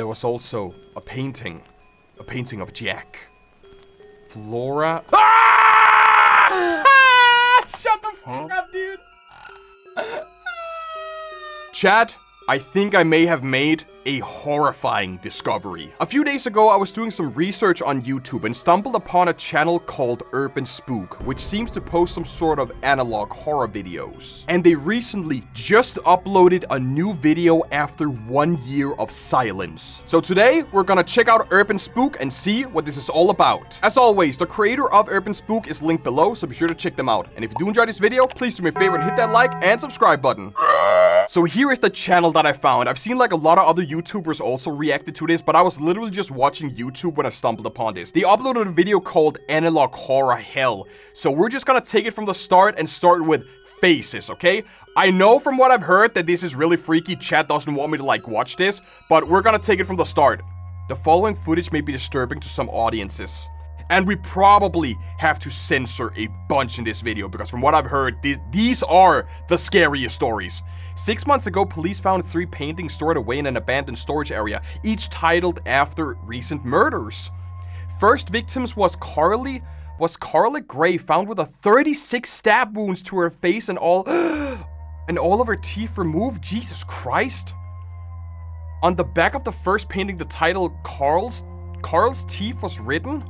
There was also a painting of Jack. Flora. Ah! Shut the fuck up, dude. Chat, I think I may have made a horrifying discovery. A few days ago, I was doing some research on YouTube and stumbled upon a channel called Urban Spook, which seems to post some sort of analog horror videos. And they recently just uploaded a new video after 1 year of silence. So today, we're gonna check out Urban Spook and see what this is all about. As always, the creator of Urban Spook is linked below, so be sure to check them out. And if you do enjoy this video, please do me a favor and hit that like and subscribe button. So here is the channel that I found. I've seen like a lot of other YouTubers also reacted to this, but I was literally just watching YouTube when I stumbled upon this. They uploaded a video called Analog Horror Hell. So we're just gonna take it from the start and start with faces, okay? I know from what I've heard that this is really freaky. Chat doesn't want me to like watch this, but we're gonna take it from the start. The following footage may be disturbing to some audiences. And we probably have to censor a bunch in this video because from what I've heard, these are the scariest stories. 6 months ago, police found 3 paintings stored away in an abandoned storage area, each titled after recent murders. First victims was Carly Gray, found with 36 stab wounds to her face and all of her teeth removed. Jesus Christ. On the back of the first painting, the title Carl's Teeth was written.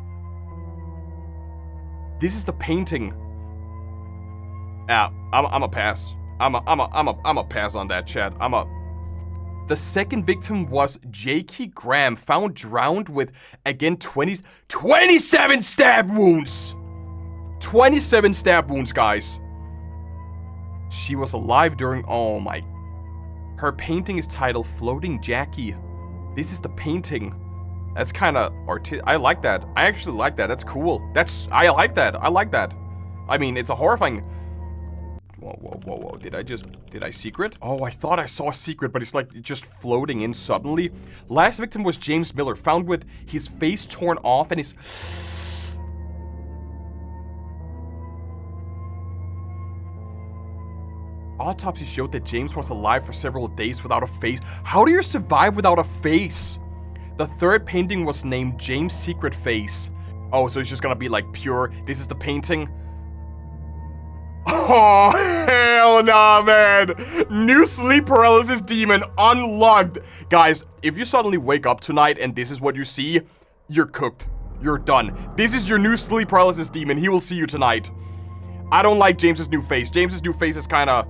This is the painting. I'm a pass. I'm a pass on that, chat. The second victim was J.K. Graham, found drowned with, again, 27 stab wounds! 27 stab wounds, guys. She was alive during, oh my. Her painting is titled Floating Jackie. This is the painting. That's kind of I like that. I actually like that. That's cool. I like that. I like that. I mean, it's a horrifying. Whoa. Did I secret? Oh, I thought I saw a secret, but it's like just floating in suddenly. Last victim was James Miller, found with his face torn off and his... Autopsy showed that James was alive for several days without a face. How do you survive without a face? The third painting was named James' Secret Face. Oh, so it's just gonna be like pure. This is the painting. Oh, hell nah, man. New sleep paralysis demon unlocked. Guys, if you suddenly wake up tonight and this is what you see, you're cooked. You're done. This is your new sleep paralysis demon. He will see you tonight. I don't like James's new face. James's new face is kinda...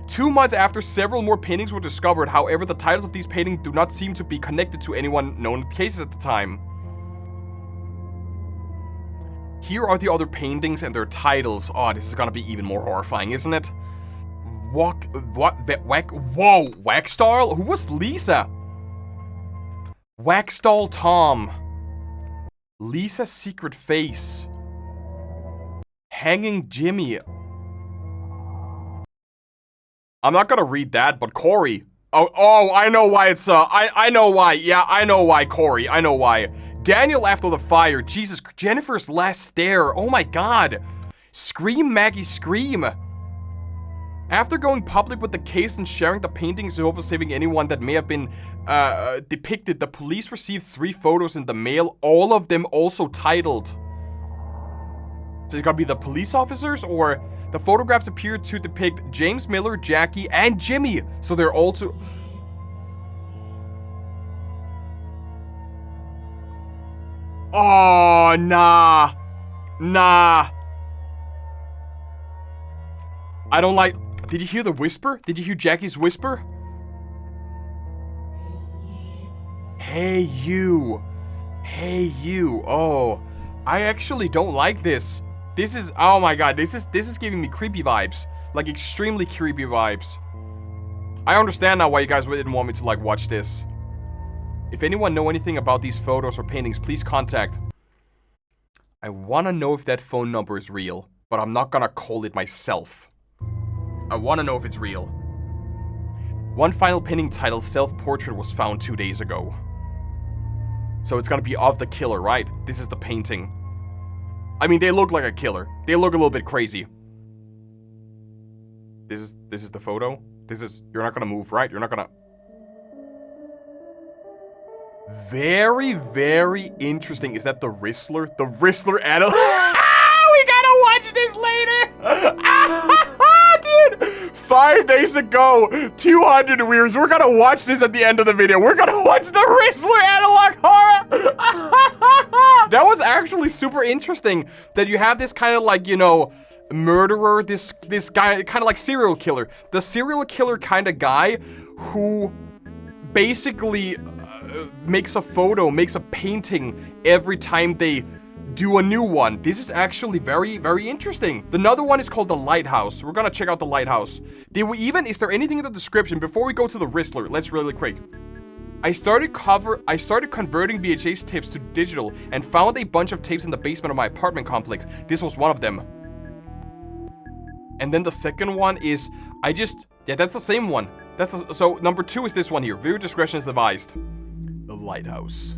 2 months after, several more paintings were discovered. However, the titles of these paintings do not seem to be connected to anyone known cases at the time. Here are the other paintings and their titles. Oh, this is gonna be even more horrifying, isn't it? Whoa, Waxdoll? Who was Lisa? Waxdoll Tom. Lisa's Secret Face. Hanging Jimmy. I'm not gonna read that, but Corey. Oh, I know why it's, I know why. Yeah, I know why, Corey. I know why. Daniel After the Fire. Jesus, Jennifer's Last Stare. Oh my god. Scream, Maggie, scream. After going public with the case and sharing the paintings in hope of saving anyone that may have been, depicted, the police received 3 photos in the mail, all of them also titled. So it's gotta be the police officers, or... The photographs appear to depict James Miller, Jackie, and Jimmy. So they're all to... Oh, nah. Nah. I don't like... Did you hear the whisper? Did you hear Jackie's whisper? Hey, you. Hey, you. Oh, I actually don't like this. This is, oh my god, this is giving me creepy vibes. Like, extremely creepy vibes. I understand now why you guys didn't want me to, like, watch this. If anyone know anything about these photos or paintings, please contact. I wanna know if that phone number is real, but I'm not gonna call it myself. I wanna know if it's real. One final painting titled Self-Portrait was found 2 days ago. So it's gonna be of the killer, right? This is the painting. I mean, they look like a killer. They look a little bit crazy. This is the photo. You're not gonna move, right? You're not gonna... Very, very interesting. Is that the Rizzler? The Rizzler analog? We gotta watch this later! Dude! 5 days ago, 200 viewers. We're gonna watch this at the end of the video. We're gonna watch the Rizzler analog horror! That was actually super interesting. That you have this kind of like, you know, murderer, this guy, kind of like serial killer. The serial killer kind of guy who basically makes a photo, makes a painting every time they do a new one. This is actually very, very interesting. Another one is called The Lighthouse. We're gonna check out The Lighthouse. Is there anything in the description before we go to the Rizzler? Let's really quick. I started converting VHS tapes to digital and found a bunch of tapes in the basement of my apartment complex. This was one of them. And then the second one is, yeah, that's the same one. So number 2 is this one here. Viewer discretion is advised. The Lighthouse.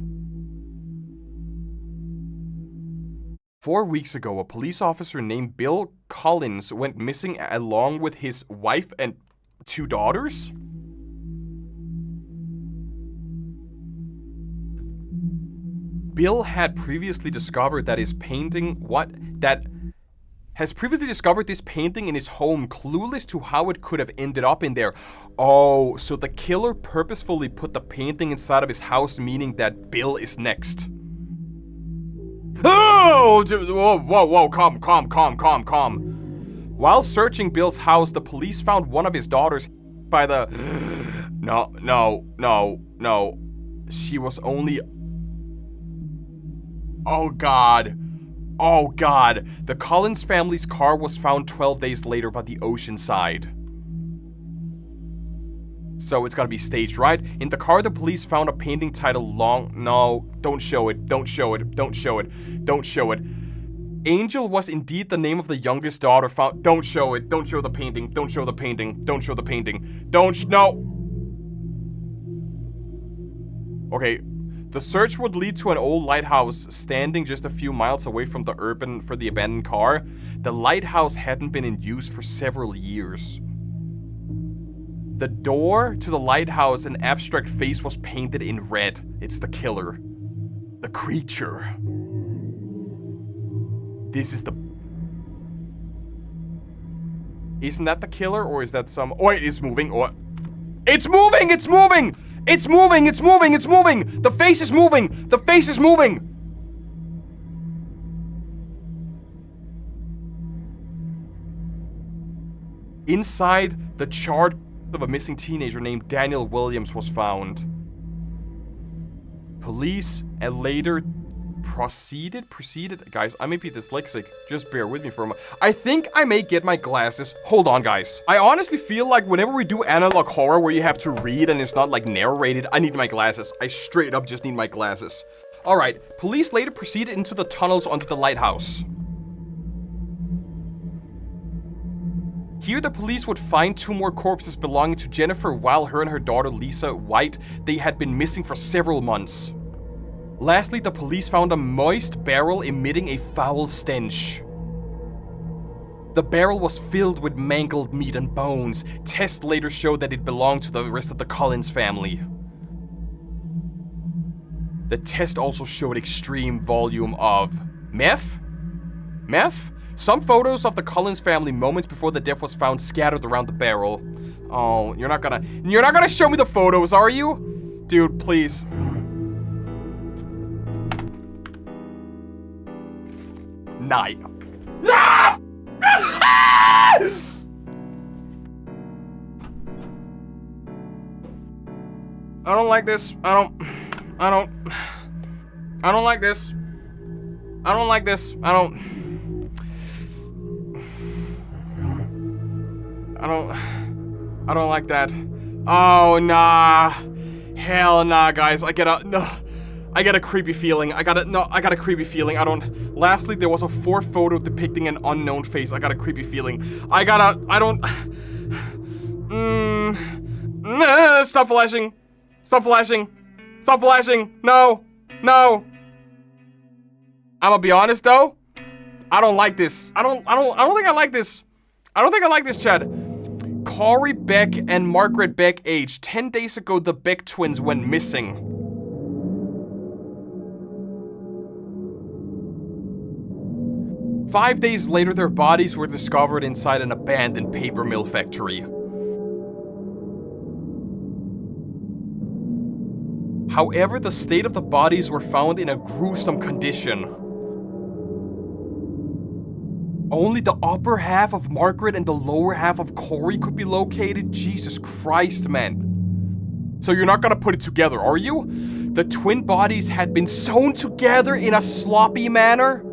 4 weeks ago, a police officer named Bill Collins went missing along with his wife and 2 daughters. Bill had previously discovered that this painting in his home, clueless to how it could have ended up in there. Oh, so the killer purposefully put the painting inside of his house, meaning that Bill is next. Oh! Whoa, calm. While searching Bill's house, the police found one of his daughters by the... No. She was only... Oh God. The Collins family's car was found 12 days later by the ocean side. So it's gotta be staged, right? In the car, the police found a painting titled No, don't show it. Angel was indeed the name of the youngest daughter found. Don't show it. Don't show the painting. No. Okay. The search would lead to an old lighthouse standing just a few miles away from the abandoned car. The lighthouse hadn't been in use for several years. The door to the lighthouse, an abstract face was painted in red. It's the killer. The creature. Isn't that the killer, or is that some... Oh, it is moving. Oh, it's moving! The face is moving! Inside, the chart of a missing teenager named Daniel Williams was found. Police and later proceeded? Guys, I may be dyslexic. Just bear with me for a moment. I think I may get my glasses. Hold on, guys. I honestly feel like whenever we do analog horror where you have to read and it's not like narrated, I need my glasses. I straight up just need my glasses. Alright, police later proceeded into the tunnels under the lighthouse. Here, the police would find 2 more corpses belonging to Jennifer while her and her daughter Lisa White, they had been missing for several months. Lastly, the police found a moist barrel emitting a foul stench. The barrel was filled with mangled meat and bones. Tests later showed that it belonged to the rest of the Collins family. The test also showed extreme volume of meth? Some photos of the Collins family moments before the death was found scattered around the barrel. Oh, you're not gonna show me the photos, are you? Dude, please. Nine. Ah! I don't like this. I don't like this. I don't like that. Oh, nah. Hell nah, guys. I get a creepy feeling. I got a creepy feeling. Lastly, there was a 4th photo depicting an unknown face. I got a creepy feeling. Stop flashing. No. I'm gonna be honest though. I don't like this. I don't think I like this. Chad. Corey Beck and Margaret Beck age. 10 days ago, the Beck twins went missing. 5 days later, their bodies were discovered inside an abandoned paper mill factory. However, the state of the bodies were found in a gruesome condition. Only the upper half of Margaret and the lower half of Corey could be located? Jesus Christ, man. So you're not gonna put it together, are you? The twin bodies had been sewn together in a sloppy manner?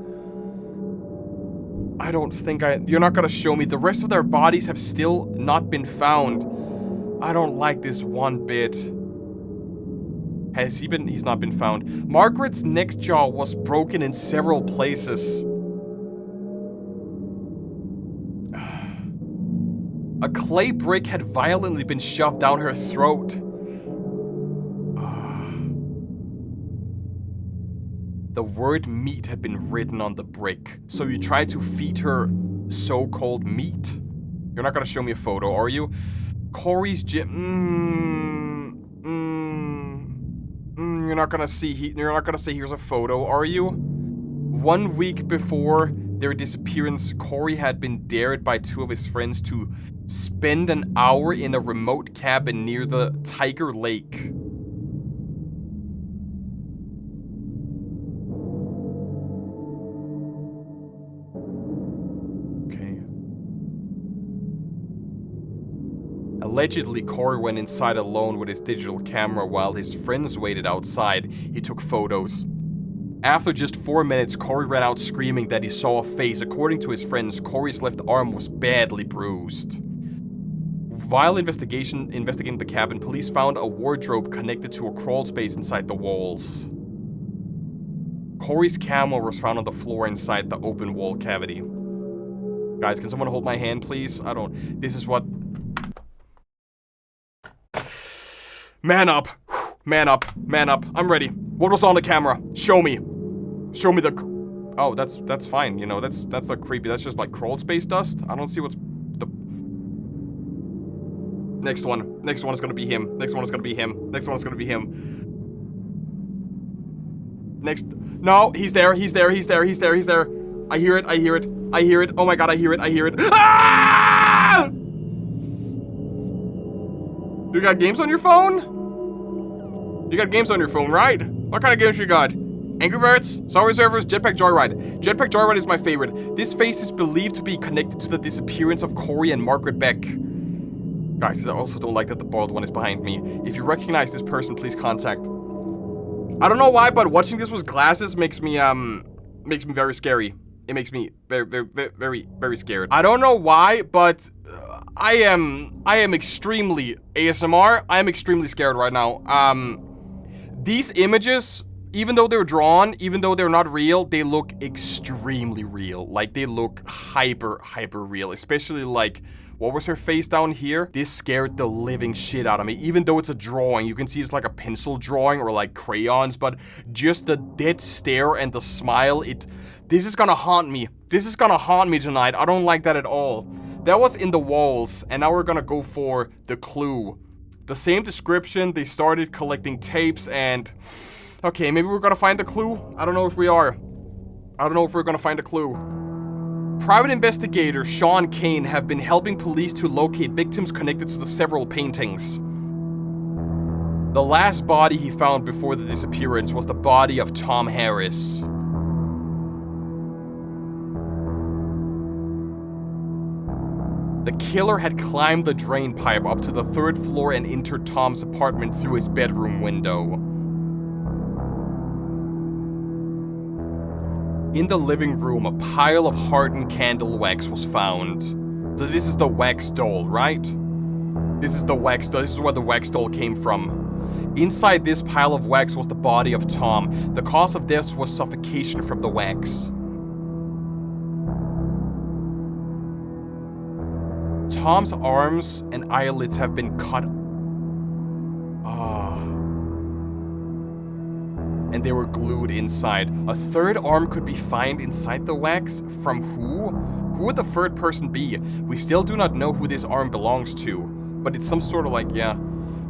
I don't think you're not gonna show me. The rest of their bodies have still not been found. I don't like this one bit. He's not been found. Margaret's neck jaw was broken in several places. A clay brick had violently been shoved down her throat. The word meat had been written on the brick. So you tried to feed her so-called meat? You're not gonna show me a photo, are you? Corey's You're not gonna say here's a photo, are you? 1 week before their disappearance, Corey had been dared by 2 of his friends to spend an hour in a remote cabin near the Tiger Lake. Okay. Allegedly, Corey went inside alone with his digital camera while his friends waited outside. He took photos. After just 4 minutes, Corey ran out screaming that he saw a face. According to his friends, Corey's left arm was badly bruised. While investigating the cabin, police found a wardrobe connected to a crawl space inside the walls. Corey's camera was found on the floor inside the open wall cavity. Guys, can someone hold my hand, please? This is what... Man up. Man up. Man up. I'm ready. What was on the camera? Show me. Show me the... Oh, that's fine. You know, that's not creepy. That's just like crawl space dust. I don't see what's... Next one. Next one is gonna be him. Next one is gonna be him. Next one is gonna be him. Next. No, he's there. He's there. He's there. He's there. He's there. I hear it. I hear it. I hear it. Oh my god, I hear it. I hear it. Ah! You got games on your phone? You got games on your phone, right? What kind of games you got? Angry Birds, Subway Surfers, Jetpack Joyride. Jetpack Joyride is my favorite. This face is believed to be connected to the disappearance of Corey and Margaret Beck. Guys, I also don't like that the bald one is behind me. If you recognize this person, please contact. I don't know why, but watching this with glasses makes me very scary. It makes me very scared. I don't know why, but I am extremely ASMR. I am extremely scared right now. These images, even though they're drawn, even though they're not real, they look extremely real. Like, they look hyper real. Especially, like, what was her face down here? This scared the living shit out of me. Even though it's a drawing, you can see it's like a pencil drawing or like crayons, but just the dead stare and the smile, this is gonna haunt me. This is gonna haunt me tonight. I don't like that at all. That was in the walls, and now we're gonna go for the clue. The same description, they started collecting tapes and... Okay, maybe we're gonna find the clue? I don't know if we are. I don't know if we're gonna find a clue. Private investigator Sean Kane have been helping police to locate victims connected to the several paintings. The last body he found before the disappearance was the body of Tom Harris. The killer had climbed the drain pipe up to the 3rd floor and entered Tom's apartment through his bedroom window. In the living room, a pile of hardened candle wax was found. So this is the wax doll, right? This is the wax doll. This is where the wax doll came from. Inside this pile of wax was the body of Tom. The cause of death was suffocation from the wax. Tom's arms and eyelids have been cut. And they were glued inside. A 3rd arm could be found inside the wax. From who? Who would the 3rd person be? We still do not know who this arm belongs to. But it's some sort of like, yeah.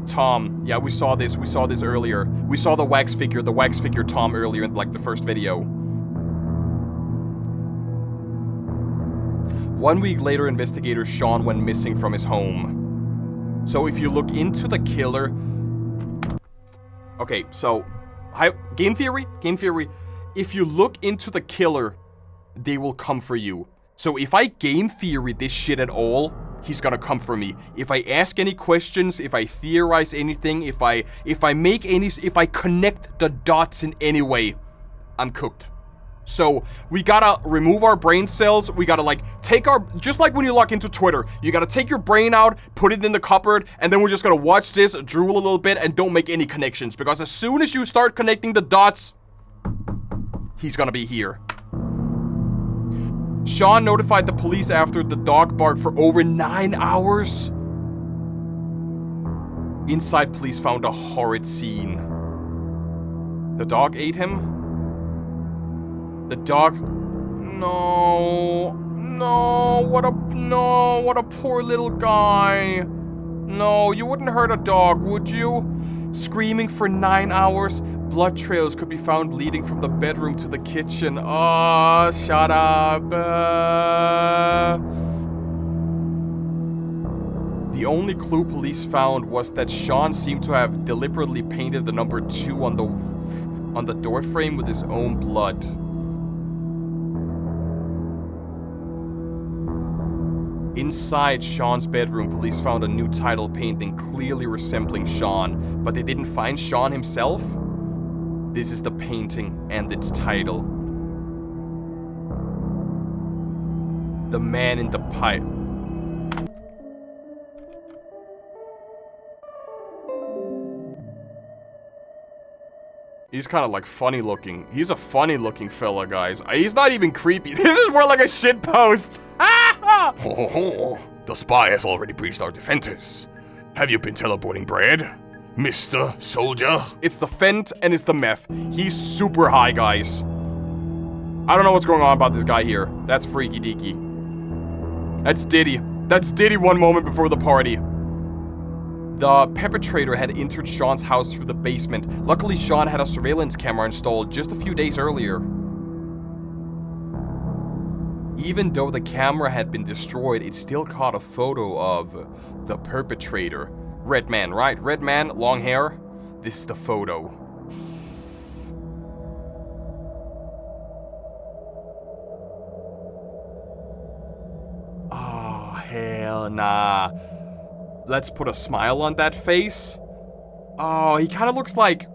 Tom. Yeah, we saw this earlier. We saw the wax figure Tom earlier in like the first video. 1 week later, investigator Sean went missing from his home. So if you look into the killer... Okay, so... Game theory? Game theory. If you look into the killer, they will come for you. So if I game theory this shit at all, he's gonna come for me. If I ask any questions, if I theorize anything, if I connect the dots in any way, I'm cooked. So we gotta remove our brain cells. We gotta like take our, just like when you log into Twitter, you gotta take your brain out, put it in the cupboard, and then we're just gonna watch this, drool a little bit, and don't make any connections. Because as soon as you start connecting the dots, he's gonna be here. Sean notified the police after the dog barked for over 9 hours. Inside, police found a horrid scene. The dog ate him. The dog... No, what a poor little guy. No, you wouldn't hurt a dog, would you? Screaming for 9 hours. Blood trails could be found leading from the bedroom to the kitchen. Oh, shut up. The only clue police found was that Sean seemed to have deliberately painted the number 2 on the door frame with his own blood. Inside Sean's bedroom, police found a new title painting clearly resembling Sean, but they didn't find Sean himself. This is the painting and its title. The Man in the Pipe. He's kind of like funny looking. He's a funny looking fella, guys. He's not even creepy. This is more like a shit post. Ho ho ho. The spy has already breached our defenses. Have you been teleporting bread, Mr. Soldier? It's the Fent and it's the meth. He's super high, guys. I don't know what's going on about this guy here. That's freaky deaky. That's Diddy. That's Diddy one moment before the party. The perpetrator had entered Sean's house through the basement. Luckily, Sean had a surveillance camera installed just a few days earlier. Even though the camera had been destroyed, it still caught a photo of the perpetrator. Red man, right? Red man, long hair. This is the photo. Oh, hell nah. Let's put a smile on that face. Oh, he kind of looks like...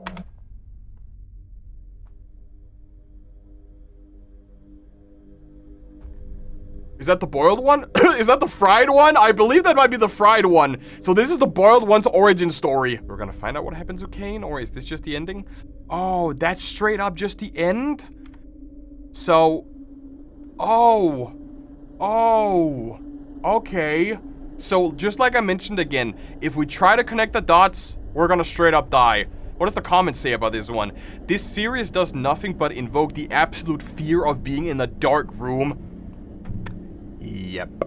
Is that the boiled one? Is that the fried one? I believe that might be the fried one. So this is the boiled one's origin story. We're gonna find out what happens to Kane, or is this just the ending? Oh, that's straight up just the end? So... Oh. Okay. So, just like I mentioned again, if we try to connect the dots, we're gonna straight up die. What does the comments say about this one? This series does nothing but invoke the absolute fear of being in a dark room. Yep.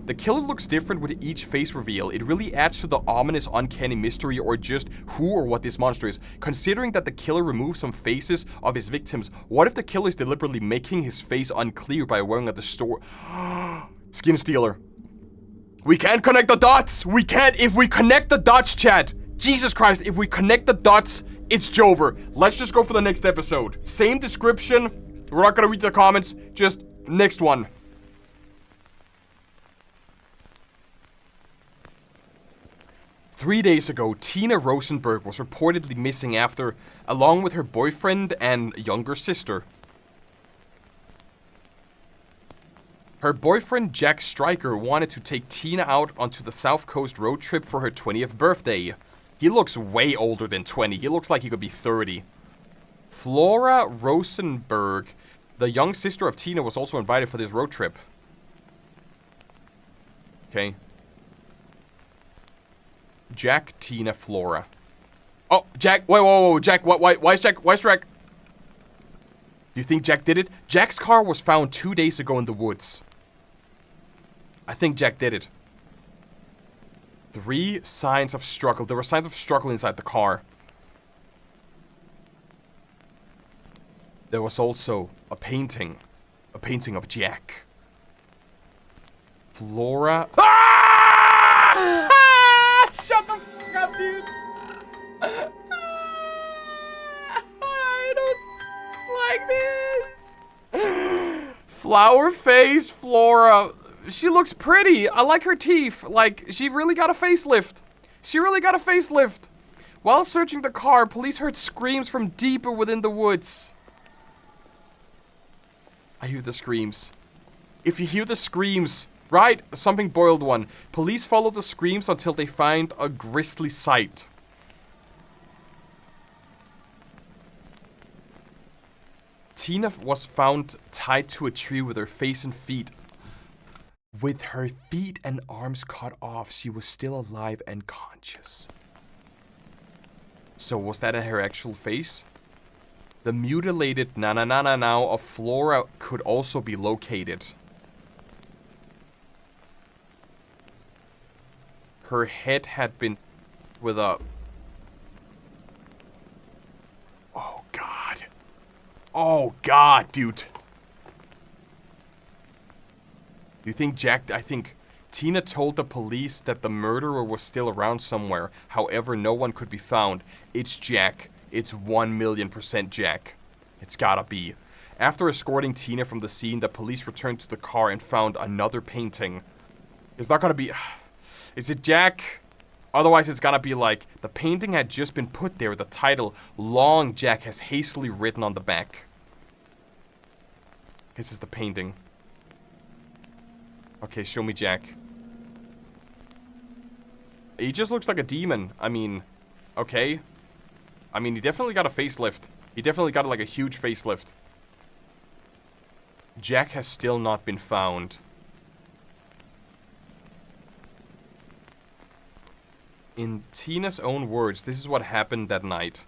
The killer looks different with each face reveal. It really adds to the ominous, uncanny mystery or just who or what this monster is. Considering that the killer removed some faces of his victims, what if the killer is deliberately making his face unclear by wearing at the store? Skin stealer. We can't connect the dots! We can't! If we connect the dots, chat! Jesus Christ, if we connect the dots, it's Jover. Let's just go for the next episode. Same description. We're not gonna read the comments. Just next one. Three days ago, Tina Rosenberg was reportedly missing after, along with her boyfriend and younger sister. Her boyfriend, Jack Stryker, wanted to take Tina out onto the South Coast road trip for her 20th birthday. He looks way older than 20. He looks like he could be 30. Flora Rosenberg, the young sister of Tina, was also invited for this road trip. Okay. Jack, Tina, Flora. Oh, Jack. Whoa. Jack, why is Jack? Why is Jack? Do you think Jack did it? Jack's car was found 2 days ago in the woods. I think Jack did it. 3 signs of struggle. There were signs of struggle inside the car. There was also a painting. A painting of Jack. Flora. Ah! Shut the fuck up, dude. I don't like this. Flower face Flora. She looks pretty. I like her teeth. Like, she really got a facelift. While searching the car, police heard screams from deeper within the woods. I hear the screams. If you hear the screams, right? Something boiled one. Police follow the screams until they find a grisly sight. Tina was found tied to a tree with her face and feet. With her feet and arms cut off, she was still alive and conscious. So was that her actual face? The mutilated na-na-na-na-now of Flora could also be located. Her head had been with a... Oh god. Oh god, dude. You think Jack... I think Tina told the police that the murderer was still around somewhere. However, no one could be found. It's Jack. It's 1,000,000% Jack. It's gotta be. After escorting Tina from the scene, the police returned to the car and found another painting. It's not gonna be... Is it Jack? Otherwise, it's gonna be like... The painting had just been put there. The title, Long Jack, has hastily written on the back. This is the painting. Okay, show me Jack. He just looks like a demon. I mean, okay. I mean, he definitely got a facelift. He definitely got like a huge facelift. Jack has still not been found. In Tina's own words, this is what happened that night.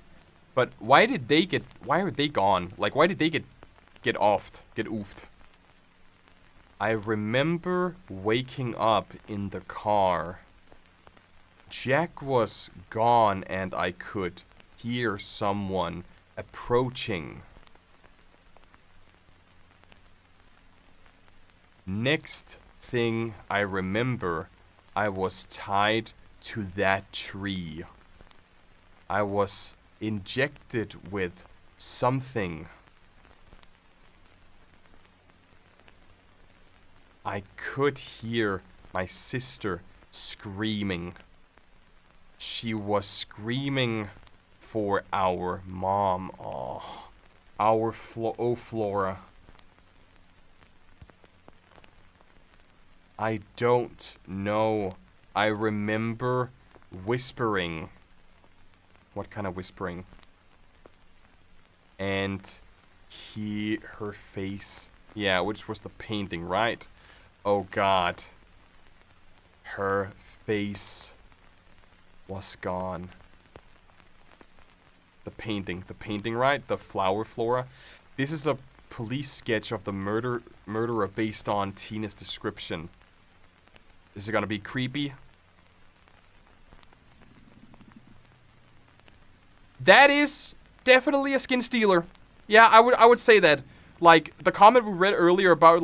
But why did they get... Why are they gone? Like, why did they get offed? Get oofed? I remember waking up in the car. Jack was gone and I could hear someone approaching. Next thing I remember, I was tied to that tree. I was injected with something. I could hear my sister screaming. She was screaming for our mom. Oh, Flora. I don't know. I remember whispering. What kind of whispering? And her face. Yeah, which was the painting, right? Oh god. Her face was gone. The painting, right? The flower Flora. This is a police sketch of the murderer based on Tina's description. Is it gonna be creepy? That is definitely a skin stealer. Yeah, I would say that. Like, the comment we read earlier about,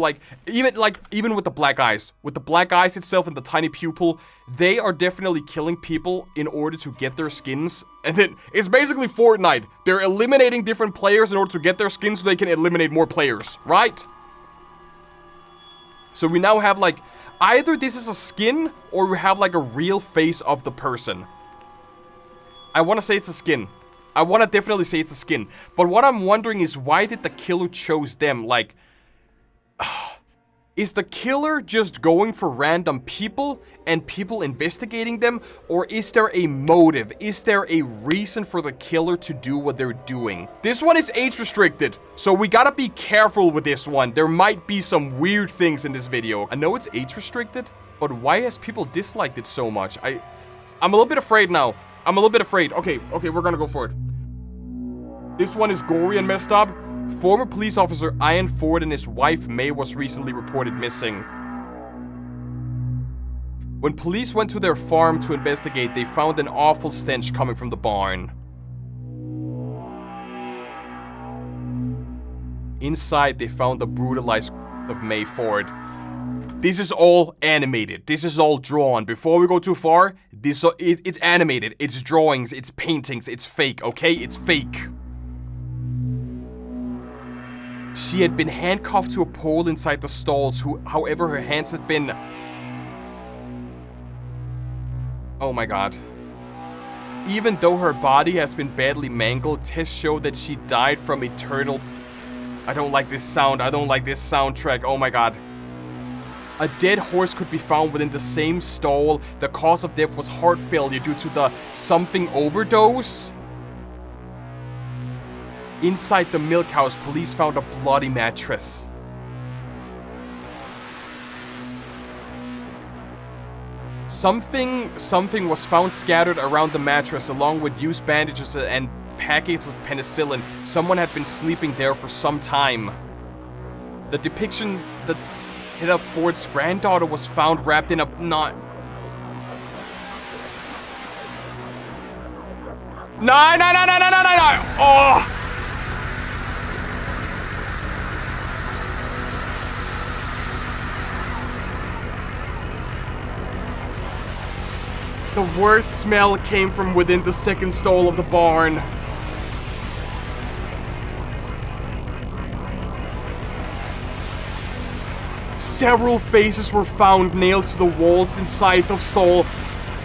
even with the black eyes. With the black eyes itself and the tiny pupil, they are definitely killing people in order to get their skins. And then, it's basically Fortnite. They're eliminating different players in order to get their skins so they can eliminate more players, right? So we now have, like, either this is a skin, or we have, like, a real face of the person. I want to say it's a skin. I want to definitely say it's a skin. But what I'm wondering is, why did the killer chose them? Like, is the killer just going for random people and people investigating them? Or is there a motive? Is there a reason for the killer to do what they're doing? This one is age restricted, so we gotta be careful with this one. There might be some weird things in this video. I know it's age restricted, but why has people disliked it so much? I'm a little bit afraid now. I'm a little bit afraid. Okay, we're gonna go for it. This one is gory and messed up. Former police officer Ian Ford and his wife May was recently reported missing. When police went to their farm to investigate, they found an awful stench coming from the barn. Inside, they found the brutalized of May Ford. This is all animated. This is all drawn. Before we go too far, it's animated. It's drawings. It's paintings. It's fake, okay? It's fake. She had been handcuffed to a pole inside the stalls, however her hands had been... Oh my god. Even though her body has been badly mangled, tests show that she died from eternal... I don't like this sound. I don't like this soundtrack. Oh my god. A dead horse could be found within the same stall. The cause of death was heart failure due to the something overdose. Inside the milk house, police found a bloody mattress. Something was found scattered around the mattress along with used bandages and packets of penicillin. Someone had been sleeping there for some time. The depiction that hit up Ford's granddaughter was found wrapped in a knot. No! Oh! The worst smell came from within the second stall of the barn. Several faces were found nailed to the walls inside the stall.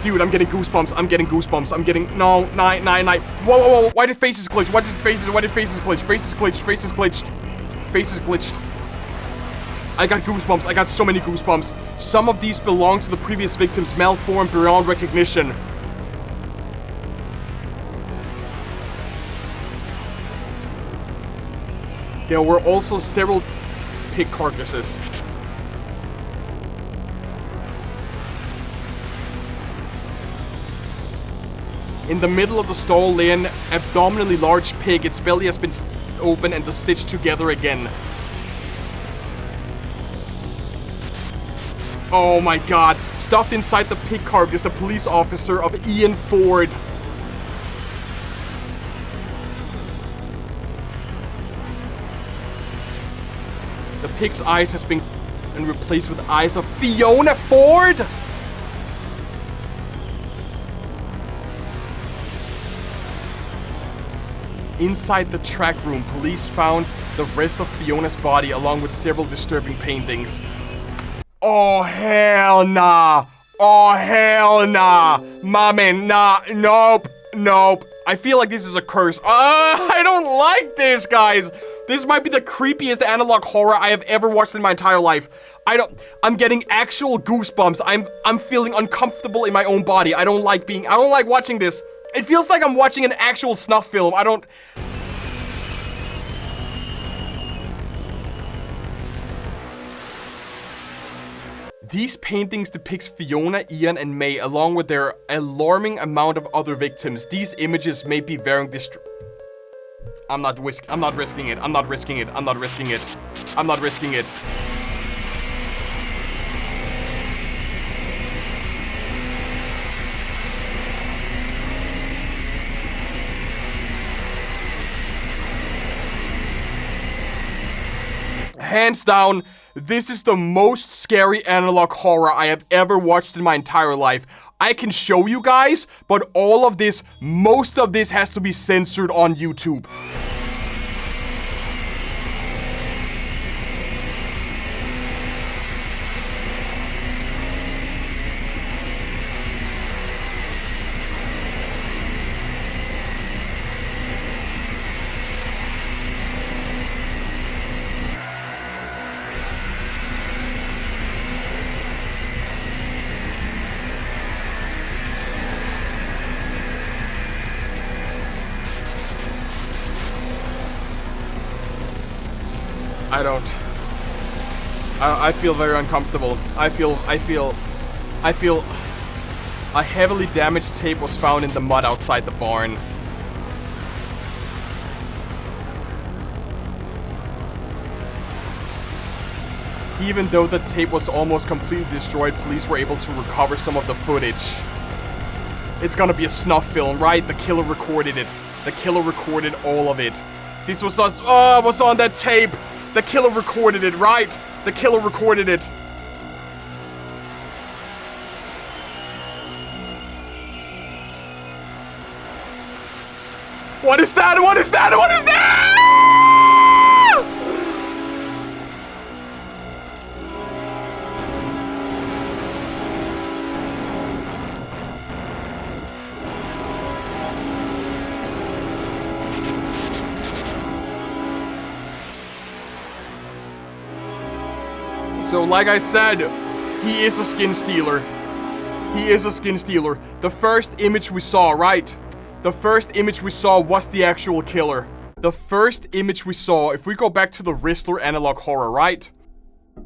Dude, I'm getting goosebumps. I'm getting goosebumps. I'm getting... No. Whoa. Why did faces glitch? Why did faces glitch? Faces glitched. I got goosebumps. I got so many goosebumps. Some of these belong to the previous victims, malformed beyond recognition. There were also several pig carcasses. In the middle of the stall lay an abdominally large pig. Its belly has been open and stitched together again. Oh my god. Stuffed inside the pig carcass, the police officer of Ian Ford. The pig's eyes has been replaced with eyes of Fiona Ford. Inside the track room, police found the rest of Fiona's body along with several disturbing paintings. Oh, hell nah. Oh, hell nah. My man, nah. Nope. I feel like this is a curse. I don't like this, guys. This might be the creepiest analog horror I have ever watched in my entire life. I'm getting actual goosebumps. I'm feeling uncomfortable in my own body. I don't like watching this. It feels like I'm watching an actual snuff film. These paintings depict Fiona, Ian, and May, along with their alarming amount of other victims. These images may be varying I'm not risking it. Hands down, this is the most scary analog horror I have ever watched in my entire life. I can show you guys, but most of this has to be censored on YouTube. I feel very uncomfortable. I feel a heavily damaged tape was found in the mud outside the barn. Even though the tape was almost completely destroyed, police were able to recover some of the footage. It's gonna be a snuff film, right? The killer recorded it. The killer recorded all of it. This was what's on that tape. The killer recorded it, right? The killer recorded it. What is that? What is that? What is that? So, like I said, he is a skin stealer. He is a skin stealer. The first image we saw, right? The first image we saw was the actual killer. The first image we saw, if we go back to the Rizzler analog horror, right?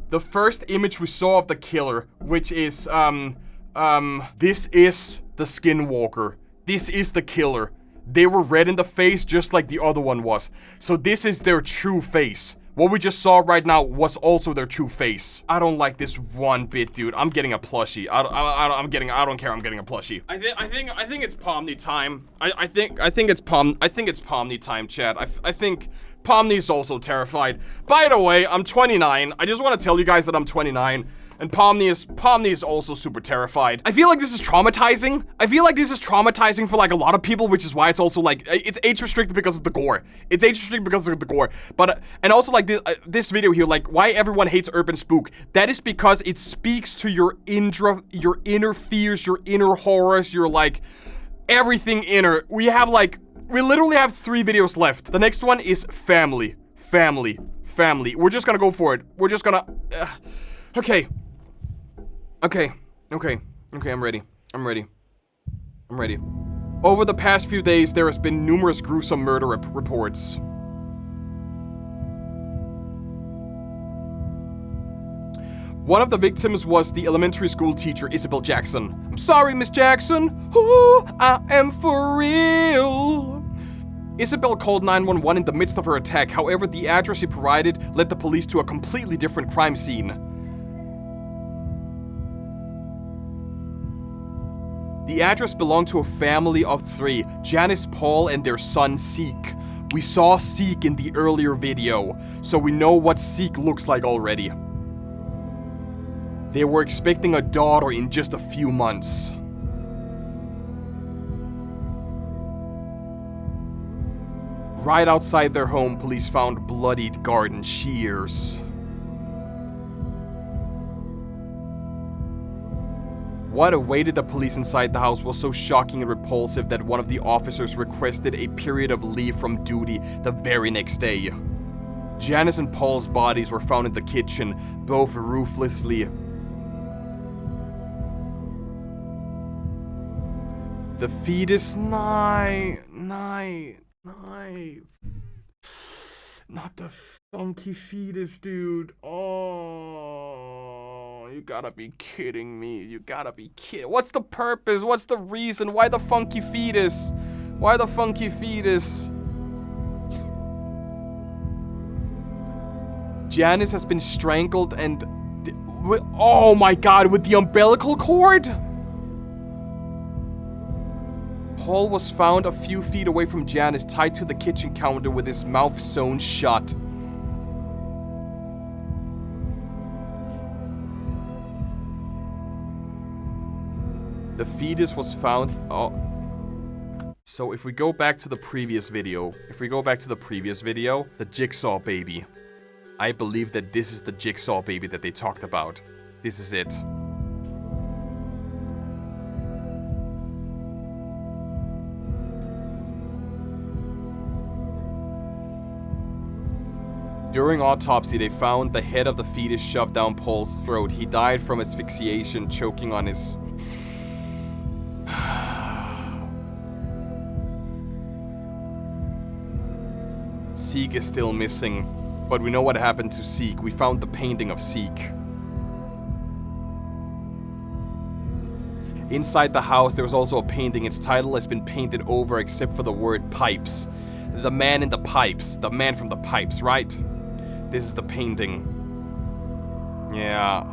The first image we saw of the killer, which is, this is the skinwalker. This is the killer. They were red in the face just like the other one was. So this is their true face. What we just saw right now was also their true face. I don't like this one bit, dude. I'm getting a plushie. I don't care. I'm getting a plushie. I think it's Pomni time. I think it's Pomni time, chat. I think Pomni's also terrified. By the way, I'm 29. I just want to tell you guys that I'm 29. And Pomni is also super terrified. I feel like this is traumatizing. I feel like this is traumatizing for like a lot of people, which is why it's also like, it's age restricted because of the gore. It's age restricted because of the gore. But, and also like this video here, like why everyone hates Urban Spook. That is because it speaks to your inner fears, your inner horrors, your like, everything inner. We literally have 3 videos left. The next one is family. We're just gonna go for it. We're just gonna, okay, I'm ready. Over the past few days, there has been numerous gruesome murder reports. One of the victims was the elementary school teacher, Isabel Jackson. I'm sorry, Miss Jackson. Ooh, I am for real. Isabel called 911 in the midst of her attack. However, the address she provided led the police to a completely different crime scene. The address belonged to a family of 3, Janice, Paul, and their son, Seek. We saw Seek in the earlier video, so we know what Seek looks like already. They were expecting a daughter in just a few months. Right outside their home, police found bloodied garden shears. What awaited the police inside the house was so shocking and repulsive that one of the officers requested a period of leave from duty the very next day. Janice and Paul's bodies were found in the kitchen, both ruthlessly. The fetus, not the funky fetus, dude. Oh, you gotta be kidding me. You gotta be kidding. What's the purpose? What's the reason? Why the funky fetus? Why the funky fetus? Janice has been strangled and... oh my god, with the umbilical cord? Paul was found a few feet away from Janice, tied to the kitchen counter with his mouth sewn shut. The fetus was found... oh. So if we go back to the previous video, the jigsaw baby. I believe that this is the jigsaw baby that they talked about. This is it. During autopsy, they found the head of the fetus shoved down Paul's throat. He died from asphyxiation, choking on his... Seek is still missing, but we know what happened to Seek. We found the painting of Seek. Inside the house, there was also a painting. Its title has been painted over except for the word pipes. The man in the pipes. The man from the pipes, right? This is the painting. Yeah.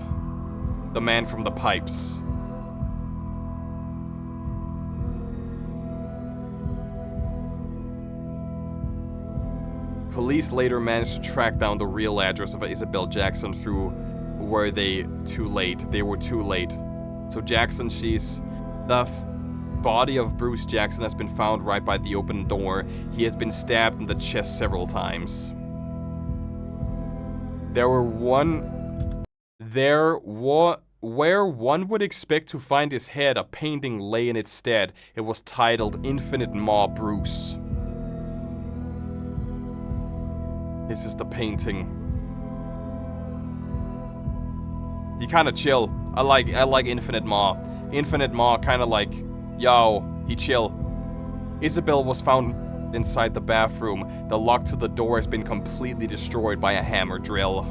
The man from the pipes. Police later managed to track down the real address of Isabel Jackson through... They were too late. So Jackson, she's... body of Bruce Jackson has been found right by the open door. He had been stabbed in the chest several times. Where one would expect to find his head, a painting lay in its stead. It was titled Infinite Maw Bruce. This is the painting. He kinda chill. I like Infinite Maw. Infinite Maw kinda like, yo, he chill. Isabel was found inside the bathroom. The lock to the door has been completely destroyed by a hammer drill.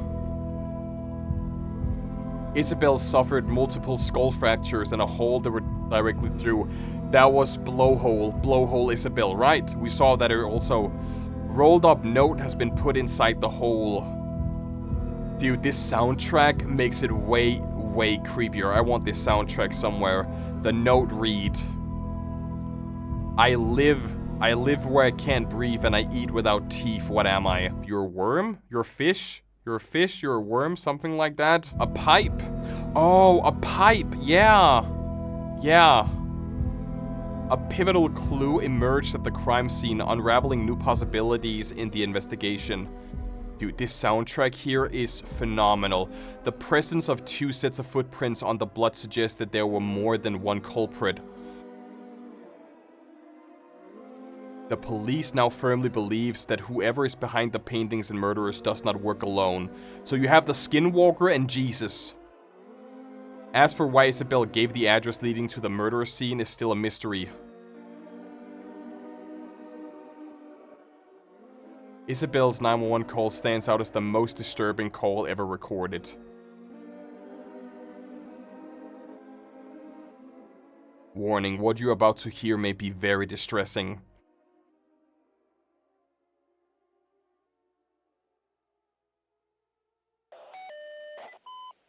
Isabel suffered multiple skull fractures and a hole that were directly through. That was blowhole Isabel, right? We saw that her also rolled up note has been put inside the hole. Dude, this soundtrack makes it way creepier. I want this soundtrack somewhere. The note read, I live where I can't breathe and I eat without teeth. What am I? You're a worm? You're a fish? You're a fish? You're a worm? Something like that? A pipe? Oh, a pipe. Yeah. Yeah. A pivotal clue emerged at the crime scene, unraveling new possibilities in the investigation. Dude, this soundtrack here is phenomenal. The presence of 2 sets of footprints on the blood suggests that there were more than one culprit. The police now firmly believes that whoever is behind the paintings and murderers does not work alone. So you have the Skinwalker and Jesus. As for why Isabel gave the address leading to the murder scene is still a mystery. Isabel's 911 call stands out as the most disturbing call ever recorded. Warning, what you're about to hear may be very distressing.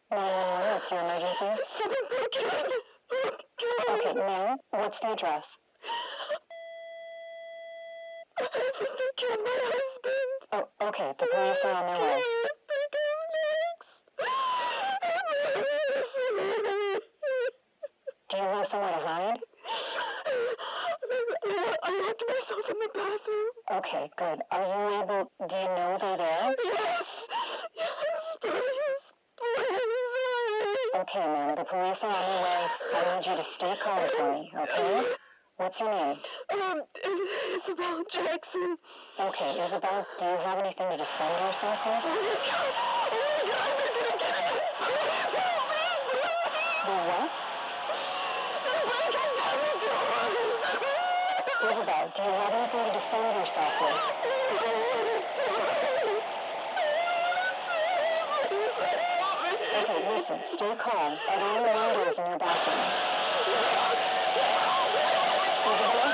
What's your emergency? Okay, now, what's the address? They killed my husband. Oh, okay, the police are on their way. Do you have somewhere to hide? I locked myself in the bathroom. Okay, good. Do you know they're there? Yes, please. Okay, ma'am, the police are on their way. I need you to stay calm for me, okay? What's your name? Isabel Jackson. Okay, Isabel, do you have anything to defend yourself with? Oh my God, they're gonna get me. The what? Isabel, do you have anything to defend yourself with? Okay, listen, stay calm. Are there any windows in your bathroom? Isabel?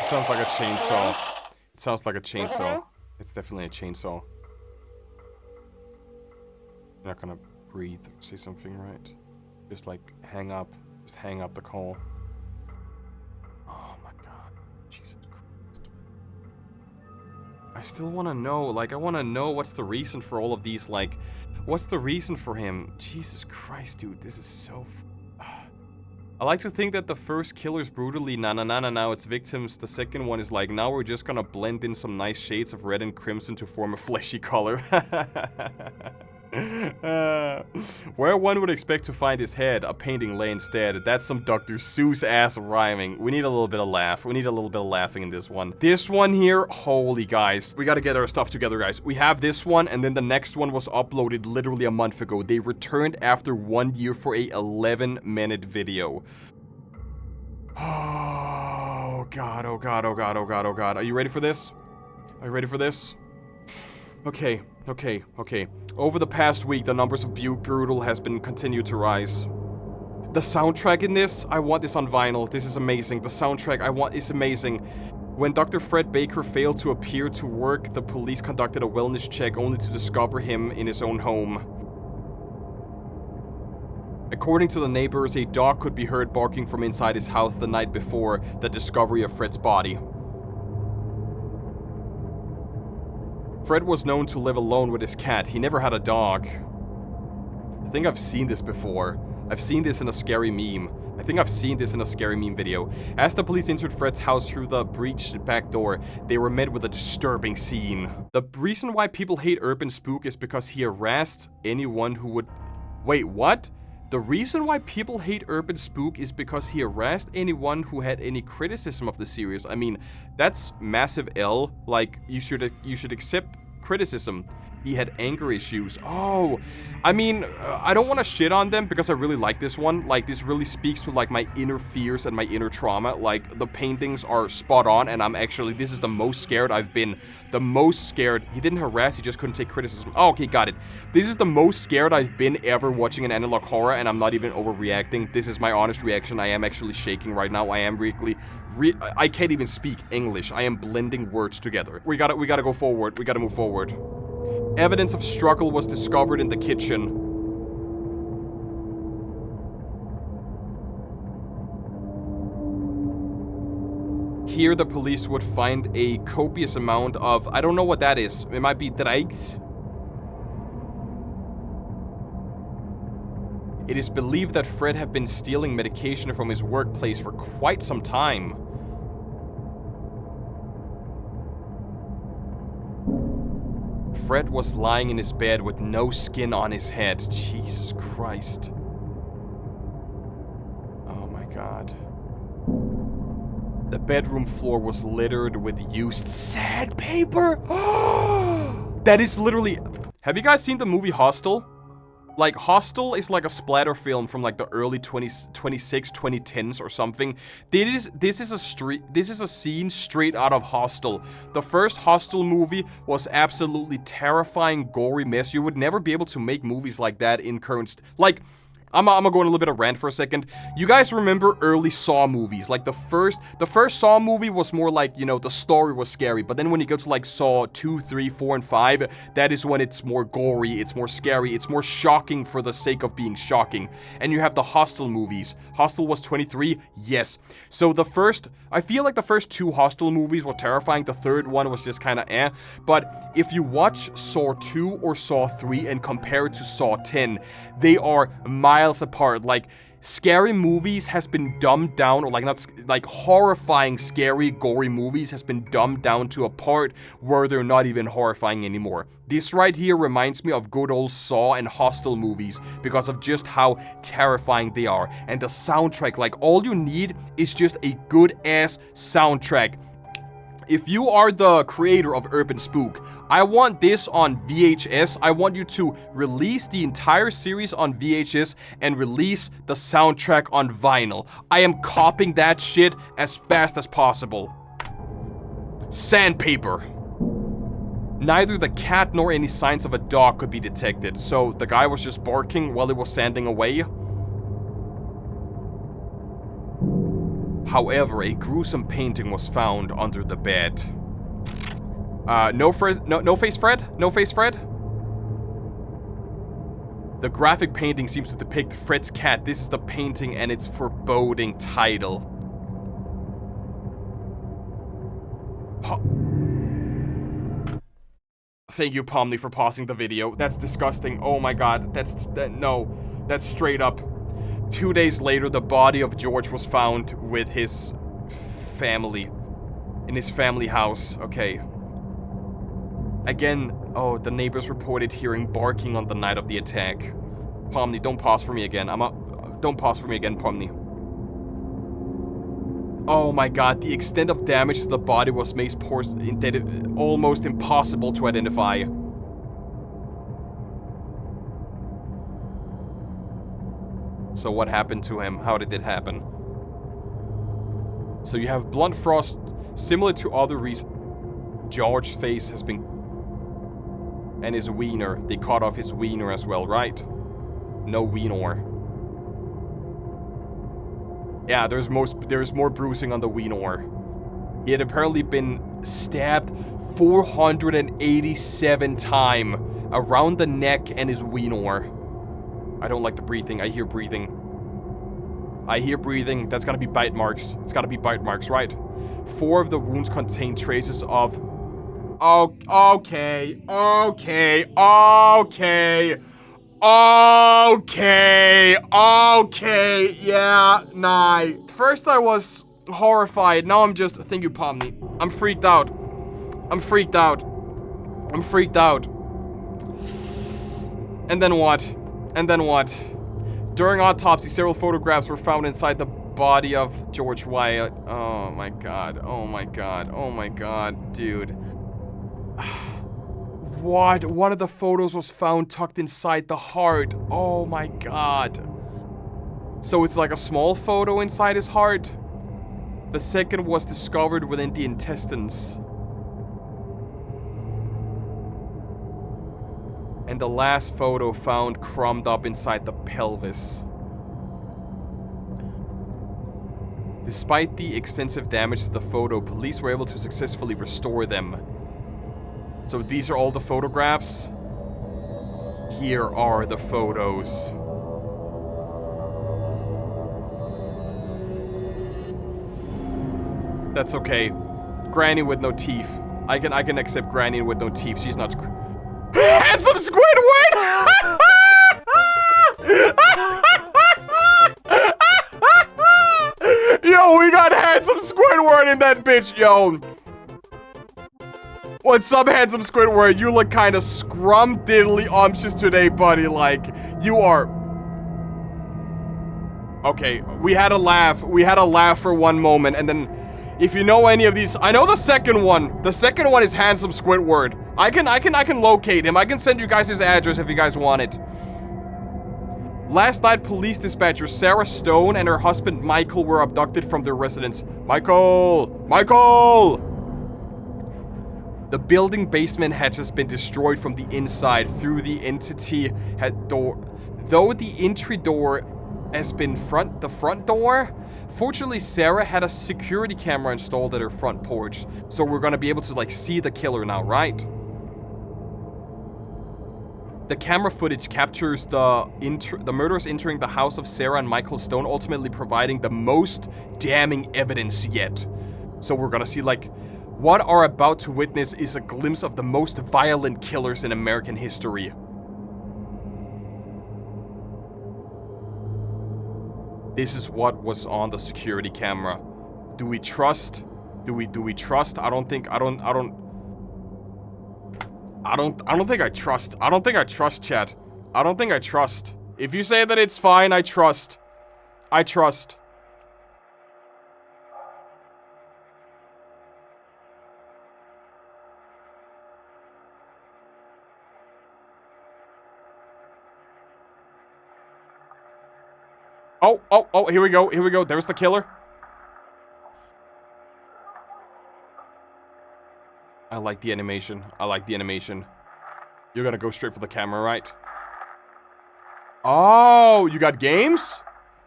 It sounds like a chainsaw. It sounds like a chainsaw. It's definitely a chainsaw. You're not gonna breathe or say something, right? Just like hang up. Just hang up the call. Oh my God. Jesus Christ. I still want to know, like, I want to know what's the reason for all of these, like, what's the reason for him? Jesus Christ, dude, this is so... I like to think that the first killer's brutally, now it's victims. The second one is like, now we're just gonna blend in some nice shades of red and crimson to form a fleshy color. Where one would expect to find his head, a painting lay instead. That's some Dr. Seuss ass rhyming. We need a little bit of laugh. We need a little bit of laughing in this one. This one here, holy guys. We gotta get our stuff together, guys. We have this one, and then the next one was uploaded literally a month ago. They returned after 1 year for a 11-minute video. Oh God, oh God, oh God, oh God, oh God. Are you ready for this? Are you ready for this? Okay. Over the past week, the numbers of brutal has been continued to rise. The soundtrack in this, I want this on vinyl. This is amazing. The soundtrack I want is amazing. When Dr. Fred Baker failed to appear to work, the police conducted a wellness check only to discover him in his own home. According to the neighbors, a dog could be heard barking from inside his house the night before the discovery of Fred's body. Fred was known to live alone with his cat. He never had a dog. I think I've seen this before. I've seen this in a scary meme. I think I've seen this in a scary meme video. As the police entered Fred's house through the breached back door, they were met with a disturbing scene. The reason why people hate Urban Spook is because he harassed anyone who would... Wait, what? The reason why people hate Urban Spook is because he harassed anyone who had any criticism of the series. I mean, that's massive L. Like, you should accept criticism. He had anger issues. Oh, I mean, I don't want to shit on them because I really like this one. Like, this really speaks to, like, my inner fears and my inner trauma. Like, the paintings are spot on, and I'm actually, this is the most scared I've been. The most scared. He didn't harass, he just couldn't take criticism. Oh, okay, got it. This is the most scared I've been ever watching an analog horror, and I'm not even overreacting. This is my honest reaction. I am actually shaking right now. I am really... I can't even speak English. I am blending words together. We gotta go forward. We gotta move forward. Evidence of struggle was discovered in the kitchen. Here the police would find a copious amount of... I don't know what that is. It might be drugs. It is believed that Fred had been stealing medication from his workplace for quite some time. Fred was lying in his bed with no skin on his head. Jesus Christ. Oh my God. The bedroom floor was littered with used sandpaper. That is literally... Have you guys seen the movie Hostel? Like, Hostel is like a splatter film from like the early 2010s or something. This is a scene straight out of Hostel. The first Hostel movie was absolutely terrifying, gory mess. You would never be able to make movies like that in current... Like, I'm gonna go on a little bit of rant for a second. You guys remember early Saw movies? Like the first Saw movie was more like, you know, the story was scary. But then when you go to like Saw 2, 3, 4, and 5, that is when it's more gory, it's more scary, it's more shocking for the sake of being shocking. And you have the Hostel movies. Hostel was 23, yes. So I feel like the first 2 Hostel movies were terrifying. The third one was just kind of eh. But if you watch Saw 2 or Saw 3 and compare it to Saw 10, they are miles apart. Like, scary movies has been dumbed down, or like horrifying, scary, gory movies has been dumbed down to a part where they're not even horrifying anymore. This right here reminds me of good old Saw and Hostel movies because of just how terrifying they are. And the soundtrack, like, all you need is just a good ass soundtrack. If you are the creator of Urban Spook, I want this on VHS. I want you to release the entire series on VHS and release the soundtrack on vinyl. I am copying that shit as fast as possible. Sandpaper. Neither the cat nor any signs of a dog could be detected, so the guy was just barking while he was sanding away. However, a gruesome painting was found under the bed. No face Fred? No face Fred? The graphic painting seems to depict Fred's cat. This is the painting and its foreboding title. Thank you, Pomni, for pausing the video. That's disgusting. Oh my God. No. That's straight up. 2 days later, the body of George was found with his family. In his family house. Okay. Again, oh, the neighbors reported hearing barking on the night of the attack. Pomni, don't pause for me again. Don't pause for me again, Pomni. Oh my God, the extent of damage to the body was made almost impossible to identify. So what happened to him? How did it happen? So you have blunt frost, similar to other reasons. George's face has been... And his wiener. They cut off his wiener as well, right? No wiener. Yeah, there's more bruising on the wiener. He had apparently been stabbed 487 times around the neck and his wiener. I don't like the breathing. I hear breathing. I hear breathing. That's gotta be bite marks. It's gotta be bite marks, right? 4 of the wounds contain traces of Oh, okay. Okay. Okay. Okay. Okay. Yeah. Nah. First I was horrified. Now I'm just... Thank you, Pomni. I'm freaked out. I'm freaked out. I'm freaked out. And then what? And then what? During autopsy, several photographs were found inside the body of George Wyatt. Oh my god. Oh my god. Oh my god. Dude. What? One of the photos was found tucked inside the heart. Oh my god. So it's like a small photo inside his heart? The second was discovered within the intestines. And the last photo found crumbed up inside the pelvis. Despite the extensive damage to the photo, police were able to successfully restore them. So these are all the photographs. Here are the photos. That's okay. Granny with no teeth. I can accept Granny with no teeth. She's not... Handsome Squidward! Yo, we got Handsome Squidward in that bitch, yo. What's up, Handsome Squidward? You look kinda scrumdiddly-umptious today, buddy. Like, you are... Okay, we had a laugh. We had a laugh for one moment, and then... If you know any of these... I know the second one. The second one is Handsome Squidward. I can locate him. I can send you guys his address if you guys want it. Last night, police dispatcher Sarah Stone and her husband Michael were abducted from their residence. Michael! Michael! The building basement had just been destroyed from the inside through the entity door. Though the entry door has been the front door. Fortunately, Sarah had a security camera installed at her front porch, so we're gonna be able to like see the killer now, right? The camera footage captures the murderers entering the house of Sarah and Michael Stone, ultimately providing the most damning evidence yet. So we're gonna see like what are about to witness is a glimpse of the most violent killers in American history. This is what was on the security camera. Do we trust? Do we trust? I don't think I trust. I don't think I trust, chat. I don't think I trust. If you say that it's fine, I trust. I trust. Oh, here we go, here we go. There's the killer. I like the animation. I like the animation. You're gonna go straight for the camera, right? Oh, you got games?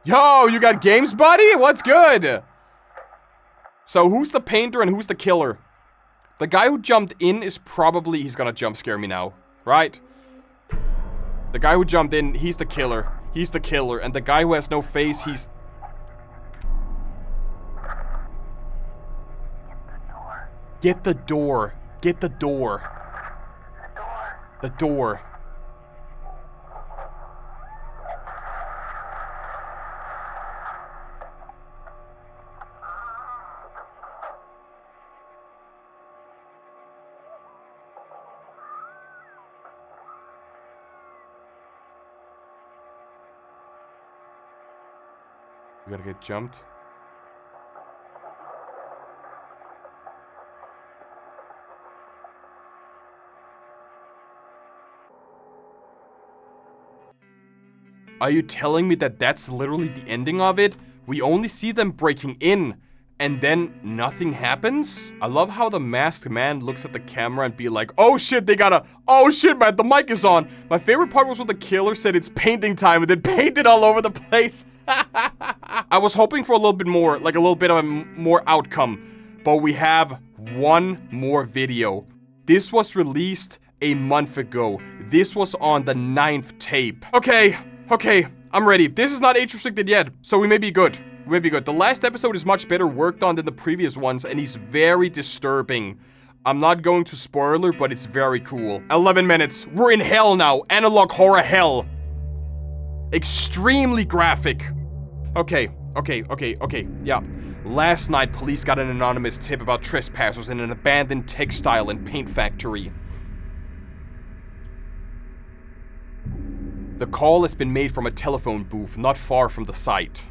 Yo, you got games, buddy? What's good? So who's the painter and who's the killer? The guy who jumped in is probably... He's gonna jump scare me now, right? The guy who jumped in, he's the killer. He's the killer. And the guy who has no face, he's... Get the door. Get the door. The door. You gotta get jumped. Are you telling me that that's literally the ending of it? We only see them breaking in, and then nothing happens? I love how the masked man looks at the camera and be like, oh shit, they gotta... Oh shit, man, the mic is on. My favorite part was when the killer said it's painting time and then painted all over the place. I was hoping for a little bit more, like a little bit of a more outcome. But we have one more video. This was released a month ago. This was on the 9th tape. Okay, I'm ready. This is not age restricted yet, so we may be good. We may be good. The last episode is much better worked on than the previous ones, and he's very disturbing. I'm not going to spoiler, but it's very cool. 11 minutes. We're in hell now. Analog horror hell. Extremely graphic. Okay. Yeah. Last night, police got an anonymous tip about trespassers in an abandoned textile and paint factory. The call has been made from a telephone booth not far from the site.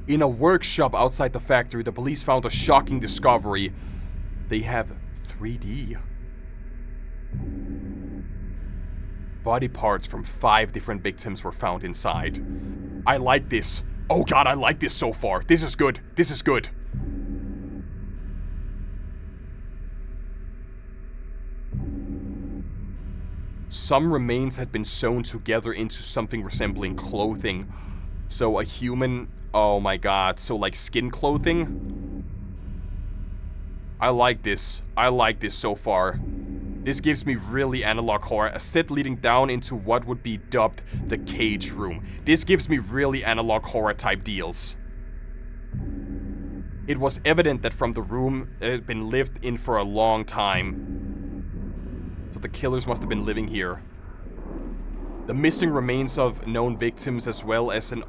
In a workshop outside the factory, the police found a shocking discovery. They have 3D. Body parts from 5 different victims were found inside. I like this. Oh god, I like this so far. This is good. This is good. Some remains had been sewn together into something resembling clothing. So a human... Oh my god, so like skin clothing? I like this. I like this so far. This gives me really analog horror. A set leading down into what would be dubbed the cage room. This gives me really analog horror type deals. It was evident that from the room it had been lived in for a long time. So the killers must have been living here. The missing remains of known victims as well as an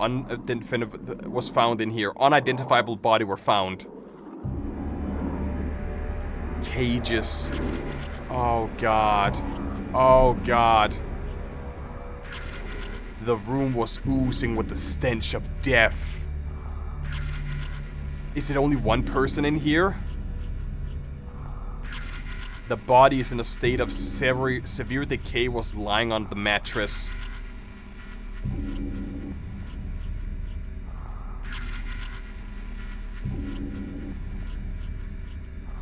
was found in here. Unidentifiable body were found. Cages. Oh god. Oh god. The room was oozing with the stench of death. Is it only one person in here? The body is in a state of severe decay, was lying on the mattress.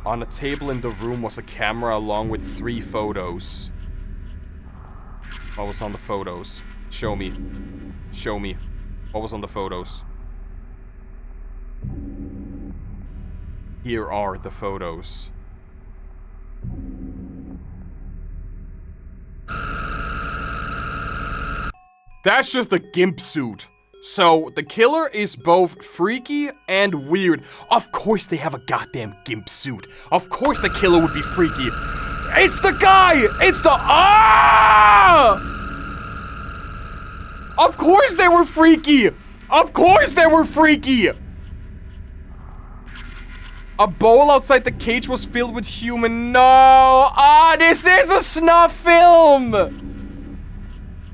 On a table in the room was a camera along with 3 photos. What was on the photos? Show me. Show me. What was on the photos? Here are the photos. That's just a gimp suit. So, the killer is both freaky and weird. Of course they have a goddamn gimp suit. Of course the killer would be freaky. It's the guy! It's the... Ah! Of course they were freaky! Of course they were freaky! A bowl outside the cage was filled with human... No! Ah, this is a snuff film!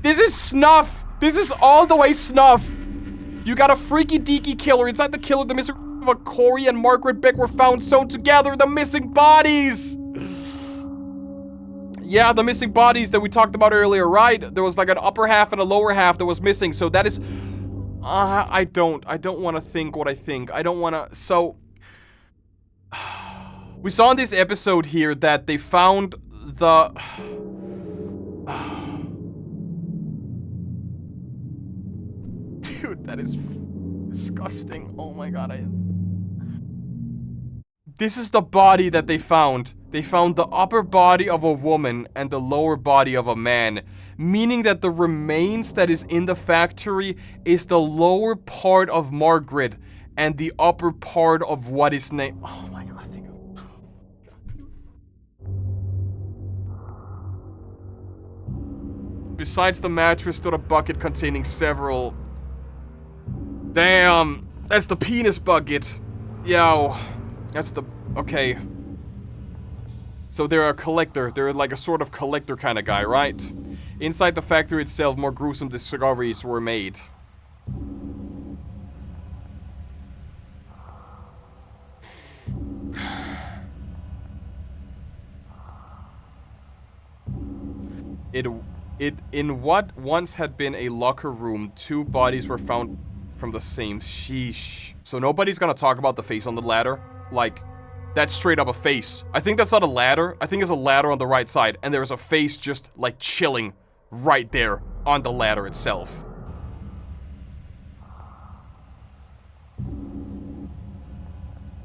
This is snuff! This is all the way snuff! You got a freaky deaky killer. Inside the killer, the missing of Corey and Margaret Beck were found sewn together. The missing bodies! Yeah, the missing bodies that we talked about earlier, right? There was like an upper half and a lower half that was missing. So that is... I don't want to think what I think. I don't want to... So... We saw in this episode here that they found the... Dude, that is disgusting. Oh my god, This is the body that they found. They found the upper body of a woman and the lower body of a man. Meaning that the remains that is in the factory is the lower part of Margaret and the upper part of what is named... Oh my god, Besides the mattress stood a bucket containing several... Damn, that's the penis bucket. Yo, that's the... Okay. So they're a collector. They're like a sort of collector kind of guy, right? Inside the factory itself, more gruesome discoveries were made. In what once had been a locker room, 2 bodies were found from the same... Sheesh. So nobody's gonna talk about the face on the ladder? Like, that's straight up a face. I think that's not a ladder. I think it's a ladder on the right side. And there's a face just, like, chilling right there on the ladder itself.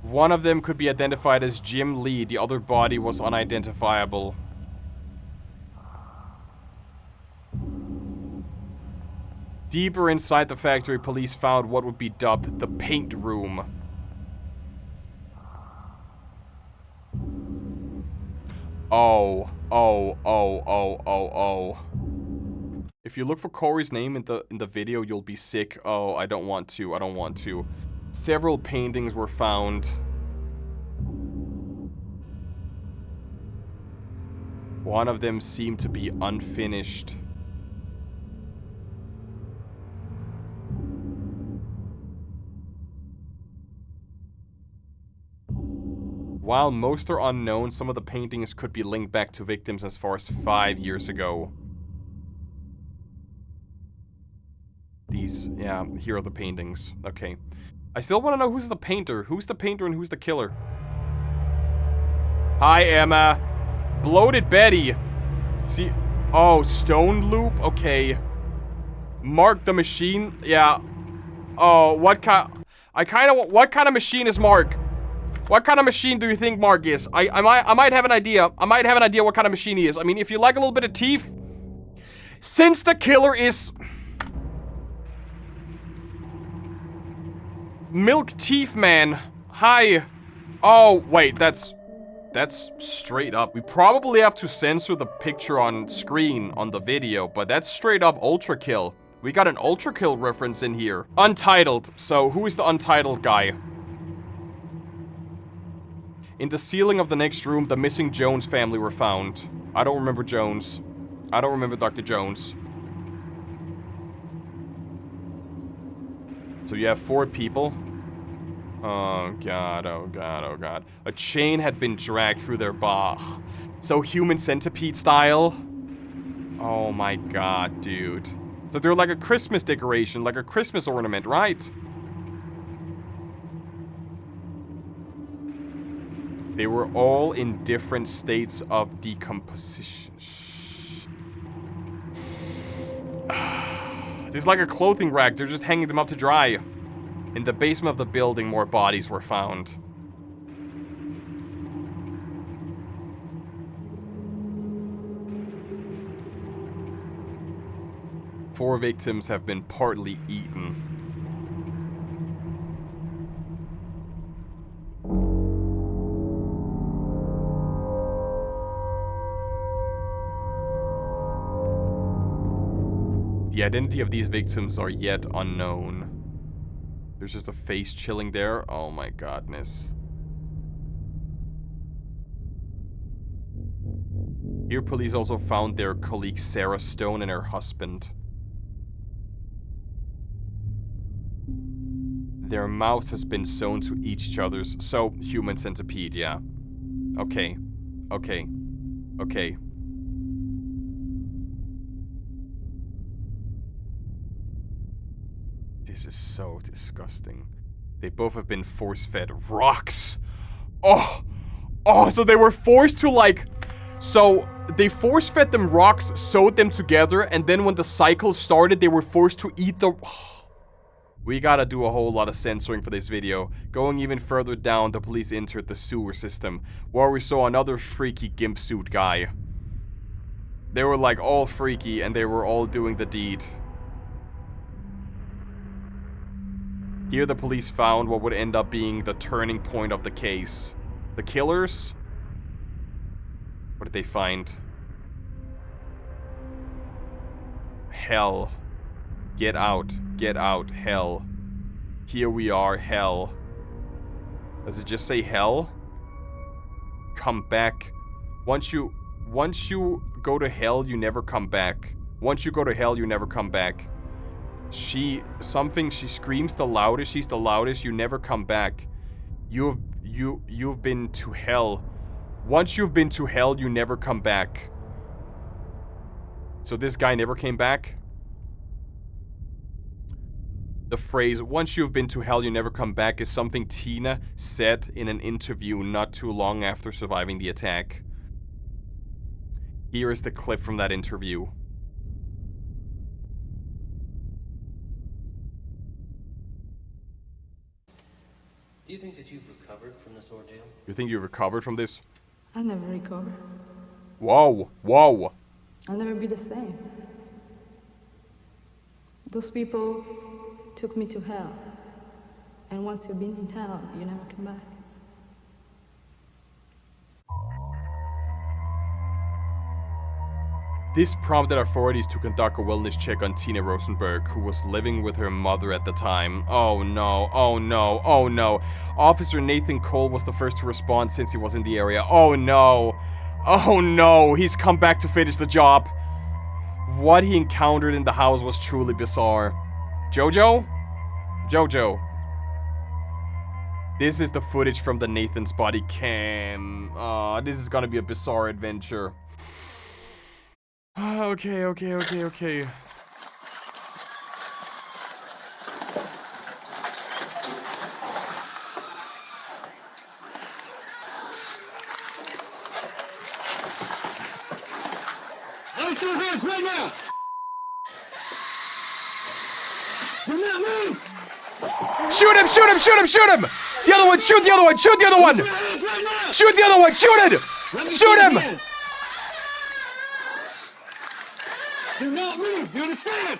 One of them could be identified as Jim Lee. The other body was unidentifiable. Deeper inside the factory, police found what would be dubbed the paint room. Oh. If you look for Corey's name in the video, you'll be sick. Oh, I don't want to. Several paintings were found. One of them seemed to be unfinished. While most are unknown, some of the paintings could be linked back to victims as far as 5 years ago. These, yeah, here are the paintings. Okay. I still want to know who's the painter. Who's the painter and who's the killer? Hi, Emma. Bloated Betty. See, oh, Stone Loop? Okay. Mark the Machine? Yeah. Oh, what kind of machine is Mark? What kind of machine do you think Mark is? I might have an idea. I might have an idea what kind of machine he is. I mean, if you like a little bit of teeth. Since the killer is... Milk Teeth Man. Hi. Oh, wait, that's straight up. We probably have to censor the picture on screen on the video, but that's straight up Ultra Kill. We got an Ultra Kill reference in here. Untitled. So, who is the Untitled guy? In the ceiling of the next room, the missing Jones family were found. I don't remember Jones. I don't remember Dr. Jones. So you have 4 people. Oh god, oh god, oh god. A chain had been dragged through their bar. So human centipede style. Oh my god, dude. So they're like a Christmas decoration, like a Christmas ornament, right? They were all in different states of decomposition. This is like a clothing rack. They're just hanging them up to dry. In the basement of the building, more bodies were found. Four victims have been partly eaten. The identity of these victims are yet unknown. There's just a face chilling there. Oh my godness. Here, police also found their colleague Sarah Stone and her husband. Their mouths has been sewn to each other's. So, human centipede, yeah. Okay. Okay. Okay. This is so disgusting. They both have been force-fed rocks. Oh! Oh, so they were forced to, like... So, they force-fed them rocks, sewed them together, and then when the cycle started, they were forced to eat the... We gotta do a whole lot of censoring for this video. Going even further down, the police entered the sewer system, where we saw another freaky gimp suit guy. They were, like, all freaky, and they were all doing the deed. Here the police found what would end up being the turning point of the case. The killers? What did they find? Hell. Get out. Get out. Hell. Here we are. Hell. Does it just say hell? Come back. Once you go to hell, you never come back. Once you go to hell, you never come back. She screams the loudest, she's the loudest, you never come back. You've been to hell. Once you've been to hell, you never come back. So this guy never came back? The phrase, once you've been to hell, you never come back, is something Tina said in an interview not too long after surviving the attack. Here is the clip from that interview. Do you think that you've recovered from this ordeal? You think you've recovered from this? I'll never recover. Whoa, whoa. I'll never be the same. Those people took me to hell. And once you've been in hell, you never come back. This prompted authorities to conduct a wellness check on Tina Rosenberg, who was living with her mother at the time. Oh no, oh no, oh no. Officer Nathan Cole was the first to respond since he was in the area. Oh no. Oh no, he's come back to finish the job. What he encountered in the house was truly bizarre. Jojo? Jojo. This is the footage from the Nathan's body cam. This is gonna be a bizarre adventure. Okay. Raise your hands right now! Do not move! Shoot him! The other one, shoot the other one! Shoot the other one! Shoot the other one! Shoot it! Shoot him! Do not move! You understand?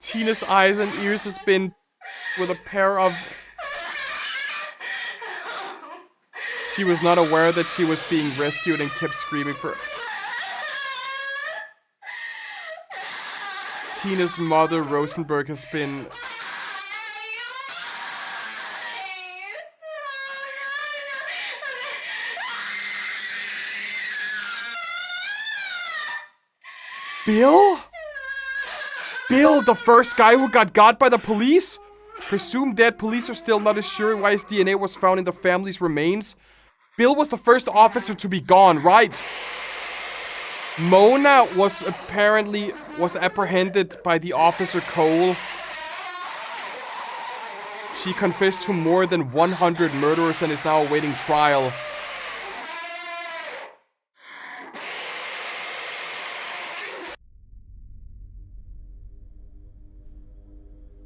Tina's eyes and ears has been with a pair of... She was not aware that she was being rescued and kept screaming for... Tina's mother, Rosenberg, has been... Bill? Bill, the first guy who got by the police? Presumed dead, police are still not as sure why his DNA was found in the family's remains. Bill was the first officer to be gone, right? Mona was apprehended by the officer Cole. She confessed to more than 100 murders and is now awaiting trial.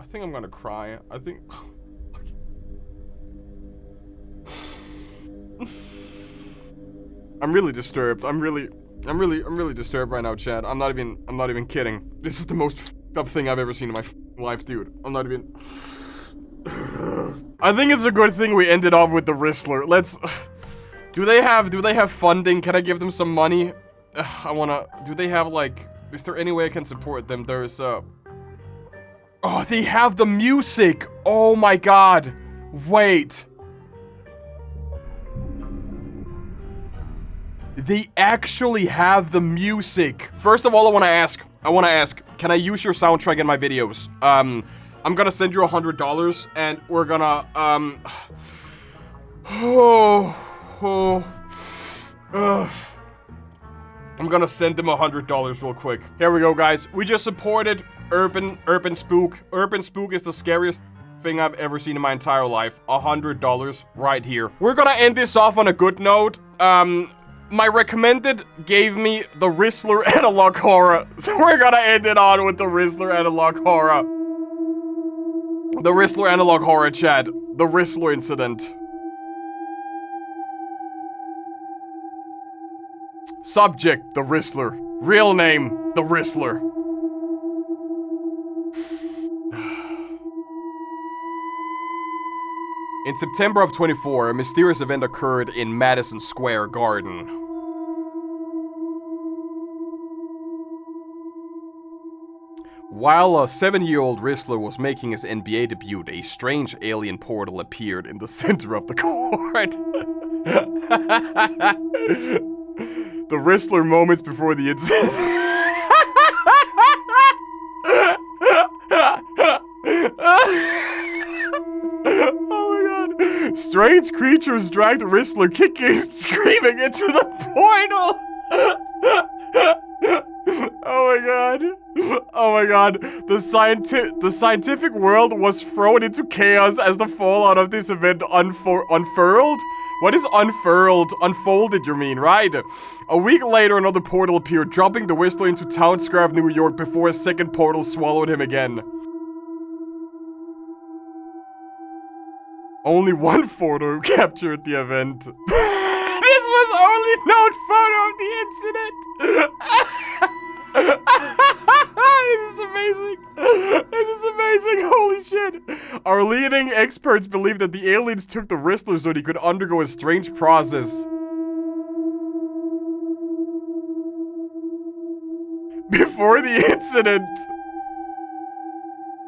I think I'm gonna cry. I think... I'm really disturbed. I'm really disturbed right now, Chad. I'm not even kidding. This is the most f***ed up thing I've ever seen in my life, dude. I'm not even... I think it's a good thing we ended off with the Whistler. Let's... Do they have funding? Can I give them some money? Do they have, like... Is there any way I can support them? There's, Oh, they have the music! Oh my god! Wait. They actually have the music. First of all, I wanna ask, can I use your soundtrack in my videos? I'm gonna send you $100 and we're gonna, I'm gonna send them $100 real quick. Here we go, guys. We just supported Urban Spook. Urban Spook is the scariest thing I've ever seen in my entire life. $100 right here. We're gonna end this off on a good note. My recommended gave me the Whistler Analog Horror. So we're gonna end it on with the Whistler Analog Horror. The Whistler Analog Horror, Chad. The Whistler incident. Subject, the Whistler. Real name, the Whistler. In September of 24, a mysterious event occurred in Madison Square Garden. While a 7-year-old Whistler was making his NBA debut, a strange alien portal appeared in the center of the court. The Whistler moments before the incident. Oh my god. Strange creatures dragged Whistler kicking and screaming into the portal. Oh my god. Oh my god. The scientific world was thrown into chaos as the fallout of this event unfurled? What is unfurled? Unfolded, you mean, right? A week later, another portal appeared, dropping the Whistler into town square of New York before a second portal swallowed him again. Only one photo captured the event. This was only known photo of the incident. This is amazing. This is amazing. Holy shit. Our leading experts believe that the aliens took the Whistler so he could undergo a strange process. Before the incident.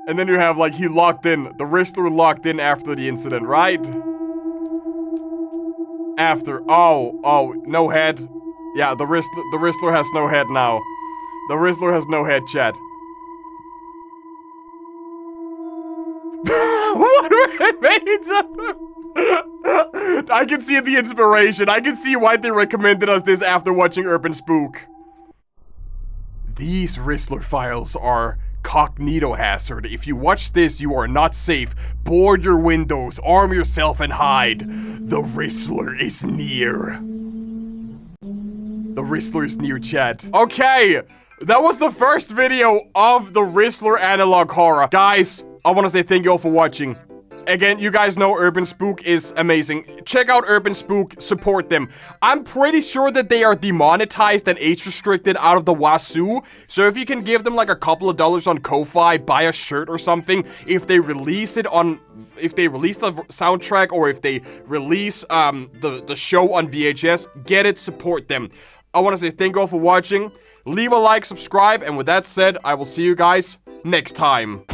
And then you have, like, he locked in. The Whistler locked in after the incident, right? After. Oh, no head. Yeah, the Whistler has no head now. The Whistler has no head, chat. What were they made of? I can see the inspiration. I can see why they recommended us this after watching Urban Spook. These Whistler files are cognito hazard. If you watch this, you are not safe. Board your windows, arm yourself, and hide. The Whistler is near. The Whistler is near, chat. Okay, that was the first video of the Whistler analog horror. Guys, I want to say thank you all for watching. Again, you guys know Urban Spook is amazing. Check out Urban Spook, support them. I'm pretty sure that they are demonetized and age restricted out of the wazoo. So if you can give them like a couple of dollars on Ko-Fi, buy a shirt or something. If they release it on, if they release the soundtrack or if they release the show on VHS, get it, support them. I want to say thank you all for watching. Leave a like, subscribe, and with that said, I will see you guys next time.